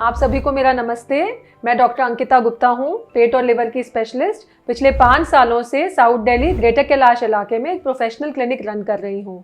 आप सभी को मेरा नमस्ते। मैं डॉक्टर अंकिता गुप्ता हूँ, पेट और लिवर की स्पेशलिस्ट। पिछले 5 सालों से साउथ दिल्ली ग्रेटर कैलाश इलाके में एक प्रोफेशनल क्लिनिक रन कर रही हूँ।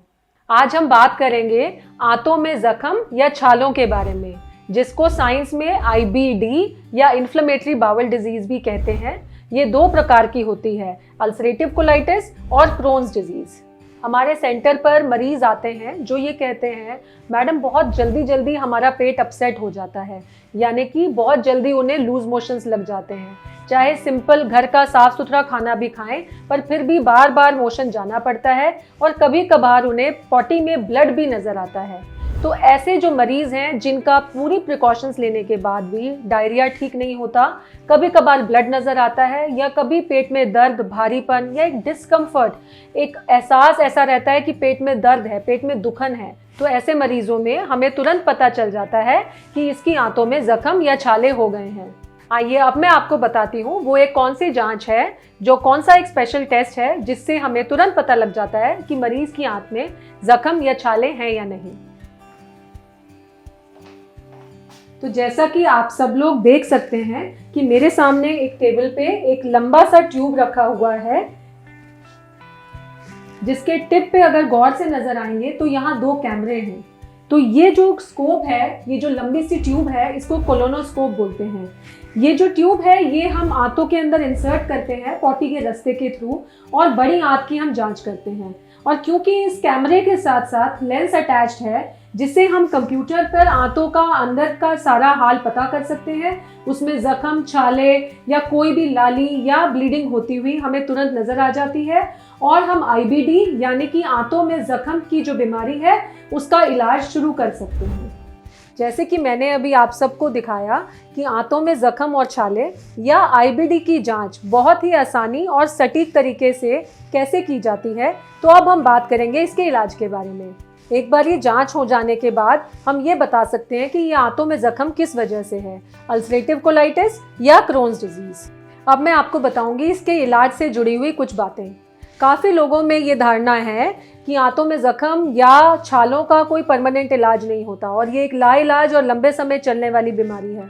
आज हम बात करेंगे आंतों में जख्म या छालों के बारे में, जिसको साइंस में IBD या इन्फ्लेमेटरी बाउल डिजीज भी कहते हैं। ये 2 प्रकार की होती है, अल्सरेटिव कोलाइटिस और क्रोन्स डिजीज। हमारे सेंटर पर मरीज आते हैं जो ये कहते हैं, मैडम बहुत जल्दी हमारा पेट अपसेट हो जाता है, यानी कि बहुत जल्दी उन्हें लूज मोशंस लग जाते हैं। चाहे सिंपल घर का साफ सुथरा खाना भी खाएं, पर फिर भी बार बार मोशन जाना पड़ता है और कभी कभार उन्हें पॉटी में ब्लड भी नजर आता है। तो ऐसे जो मरीज हैं जिनका पूरी प्रिकॉशंस लेने के बाद भी डायरिया ठीक नहीं होता, कभी कभार ब्लड नजर आता है, या कभी पेट में दर्द, भारीपन या एक डिस्कम्फर्ट, एक एहसास ऐसा रहता है कि पेट में दर्द है, पेट में दुखन है, तो ऐसे मरीजों में हमें तुरंत पता चल जाता है कि इसकी आंतों में जख्म या छाले हो गए हैं। आइए अब मैं आपको बताती हूँ वो एक कौन सी जांच है, जो कौन सा एक स्पेशल टेस्ट है जिससे हमें तुरंत पता लग जाता है कि मरीज की आंत में जख्म या छाले हैं या नहीं। तो जैसा कि आप सब लोग देख सकते हैं कि मेरे सामने एक टेबल पे एक लंबा सा ट्यूब रखा हुआ है, जिसके टिप पे अगर गौर से नजर आएंगे तो यहाँ 2 कैमरे हैं। तो ये जो स्कोप है, ये जो लंबी सी ट्यूब है, इसको कोलोनोस्कोप बोलते हैं। ये जो ट्यूब है ये हम आंतों के अंदर इंसर्ट करते हैं पॉटी के रास्ते के थ्रू, और बड़ी आंत की हम जांच करते हैं। और क्योंकि इस कैमरे के साथ साथ लेंस अटैच्ड है, जिससे हम कंप्यूटर पर आंतों का अंदर का सारा हाल पता कर सकते हैं, उसमें जख्म, छाले या कोई भी लाली या ब्लीडिंग होती हुई हमें तुरंत नजर आ जाती है, और हम IBD यानी कि आंतों में जख्म की जो बीमारी है उसका इलाज शुरू कर सकते हैं। जैसे कि मैंने अभी आप सबको दिखाया कि आंतों में जख्म और छाले या IBD की जांच बहुत ही आसानी और सटीक तरीके से कैसे की जाती है, तो अब हम बात करेंगे इसके इलाज के बारे में। एक बार ये जांच हो जाने के बाद हम ये बता सकते हैं कि ये आंतों में जख्म किस वजह से है, अल्सरेटिव कोलाइटिस या क्रोन्स डिजीज। अब मैं आपको बताऊंगी इसके इलाज से जुड़ी हुई कुछ बातें। काफ़ी लोगों में ये धारणा है कि आंतों में जख्म या छालों का कोई परमानेंट इलाज नहीं होता और ये एक लाइलाज और लंबे समय चलने वाली बीमारी है।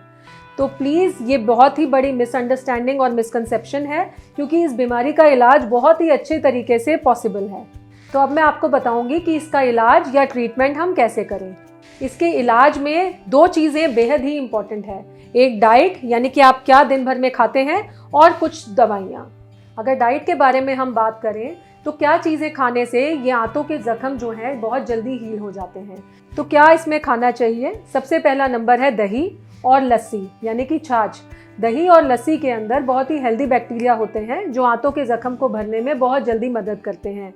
तो प्लीज़ ये बहुत ही बड़ी मिसअंडरस्टैंडिंग और मिसकंसेप्शन है, क्योंकि इस बीमारी का इलाज बहुत ही अच्छे तरीके से पॉसिबल है। तो अब मैं आपको बताऊंगी कि इसका इलाज या ट्रीटमेंट हम कैसे करें। इसके इलाज में 2 चीज़ें बेहद ही इम्पॉर्टेंट है। एक डाइट, यानी कि आप क्या दिन भर में खाते हैं, और कुछ दवाइयाँ। अगर डाइट के बारे में हम बात करें तो क्या चीज़ें खाने से ये आंतों के जख्म जो हैं बहुत जल्दी हील हो जाते हैं। तो क्या इसमें खाना चाहिए? सबसे पहला नंबर है दही और लस्सी, यानी कि छाछ। दही और लस्सी के अंदर बहुत ही हेल्दी बैक्टीरिया होते हैं जो आंतों के जख्म को भरने में बहुत जल्दी मदद करते हैं।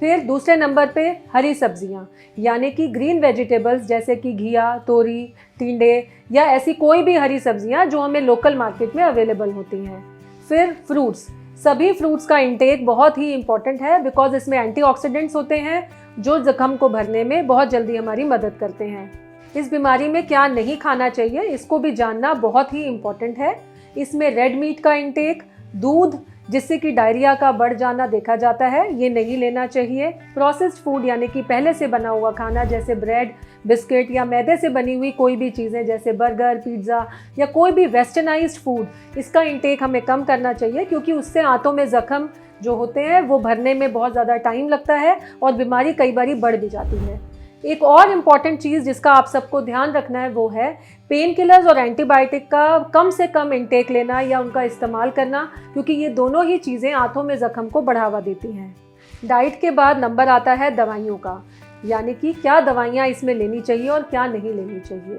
फिर दूसरे नंबर पे हरी सब्जियां, यानी कि ग्रीन वेजिटेबल्स, जैसे कि घिया, तोरी, टिंडे या ऐसी कोई भी हरी सब्जियां जो हमें लोकल मार्केट में अवेलेबल होती हैं। फिर फ्रूट्स, सभी फ्रूट्स का इंटेक बहुत ही इम्पॉर्टेंट है, बिकॉज इसमें एंटीऑक्सीडेंट्स होते हैं जो जख्म को भरने में बहुत जल्दी हमारी मदद करते हैं। इस बीमारी में क्या नहीं खाना चाहिए, इसको भी जानना बहुत ही इम्पॉर्टेंट है। इसमें रेड मीट का इंटेक, दूध जिससे कि डायरिया का बढ़ जाना देखा जाता है, ये नहीं लेना चाहिए। प्रोसेस्ड फूड, यानी कि पहले से बना हुआ खाना, जैसे ब्रेड, बिस्किट या मैदे से बनी हुई कोई भी चीज़ें जैसे बर्गर, पिज्ज़ा या कोई भी वेस्टर्नाइज्ड फूड, इसका इंटेक हमें कम करना चाहिए, क्योंकि उससे आंतों में जख्म जो होते हैं वो भरने में बहुत ज़्यादा टाइम लगता है और बीमारी कई बार बढ़ भी जाती है। एक और इम्पॉर्टेंट चीज़ जिसका आप सबको ध्यान रखना है वो है पेन किलर्स और एंटीबायोटिक का कम से कम इंटेक लेना या उनका इस्तेमाल करना, क्योंकि ये दोनों ही चीज़ें आंतों में जख्म को बढ़ावा देती हैं। डाइट के बाद नंबर आता है दवाइयों का, यानी कि क्या दवाइयाँ इसमें लेनी चाहिए और क्या नहीं लेनी चाहिए।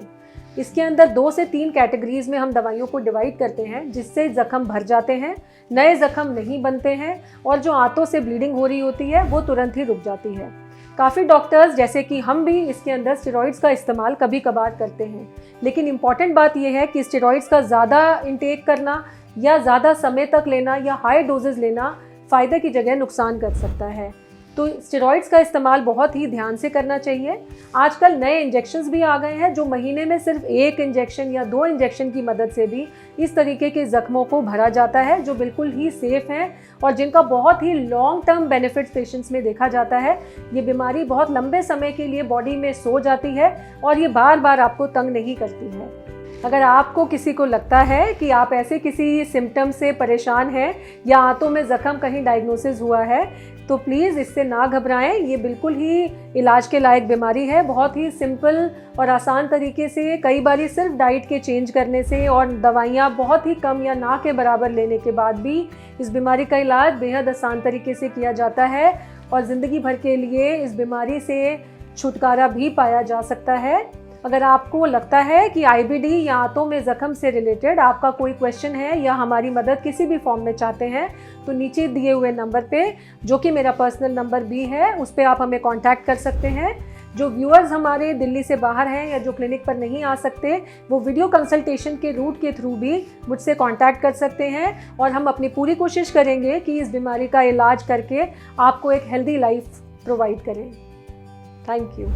इसके अंदर 2 से 3 कैटेगरीज में हम दवाइयों को डिवाइड करते हैं, जिससे जख्म भर जाते हैं, नए जख्म नहीं बनते हैं, और जो आंतों से ब्लीडिंग हो रही होती है वो तुरंत ही रुक जाती है। काफ़ी डॉक्टर्स, जैसे कि हम भी, इसके अंदर स्टेरॉइड्स का इस्तेमाल कभी कभार करते हैं, लेकिन इम्पॉर्टेंट बात यह है कि स्टेरॉइड्स का ज़्यादा इंटेक करना या ज़्यादा समय तक लेना या हाई डोजेज लेना फ़ायदे की जगह नुकसान कर सकता है। तो स्टेरॉइड्स का इस्तेमाल बहुत ही ध्यान से करना चाहिए। आजकल नए इंजेक्शंस भी आ गए हैं जो महीने में सिर्फ 1 इंजेक्शन या 2 इंजेक्शन की मदद से भी इस तरीके के जख्मों को भरा जाता है, जो बिल्कुल ही सेफ हैं और जिनका बहुत ही लॉन्ग टर्म बेनिफिट्स पेशेंट्स में देखा जाता है। ये बीमारी बहुत लंबे समय के लिए बॉडी में सो जाती है और ये बार बार आपको तंग नहीं करती है। अगर आपको किसी को लगता है कि आप ऐसे किसी सिम्टम से परेशान हैं या आंतों में ज़ख्म कहीं डायग्नोसिस हुआ है, तो प्लीज़ इससे ना घबराएं। ये बिल्कुल ही इलाज के लायक बीमारी है। बहुत ही सिंपल और आसान तरीके से, कई बार सिर्फ डाइट के चेंज करने से और दवाइयाँ बहुत ही कम या ना के बराबर लेने के बाद भी इस बीमारी का इलाज बेहद आसान तरीके से किया जाता है और ज़िंदगी भर के लिए इस बीमारी से छुटकारा भी पाया जा सकता है। अगर आपको लगता है कि आईबीडी या आंतों में ज़ख्म से रिलेटेड आपका कोई क्वेश्चन है या हमारी मदद किसी भी फॉर्म में चाहते हैं, तो नीचे दिए हुए नंबर पे, जो कि मेरा पर्सनल नंबर भी है, उस पर आप हमें कांटेक्ट कर सकते हैं। जो व्यूअर्स हमारे दिल्ली से बाहर हैं या जो क्लिनिक पर नहीं आ सकते, वो वीडियो कंसल्टेशन के रूट के थ्रू भी मुझसे कांटेक्ट कर सकते हैं और हम अपनी पूरी कोशिश करेंगे कि इस बीमारी का इलाज करके आपको एक हेल्दी लाइफ प्रोवाइड करें। Thank you.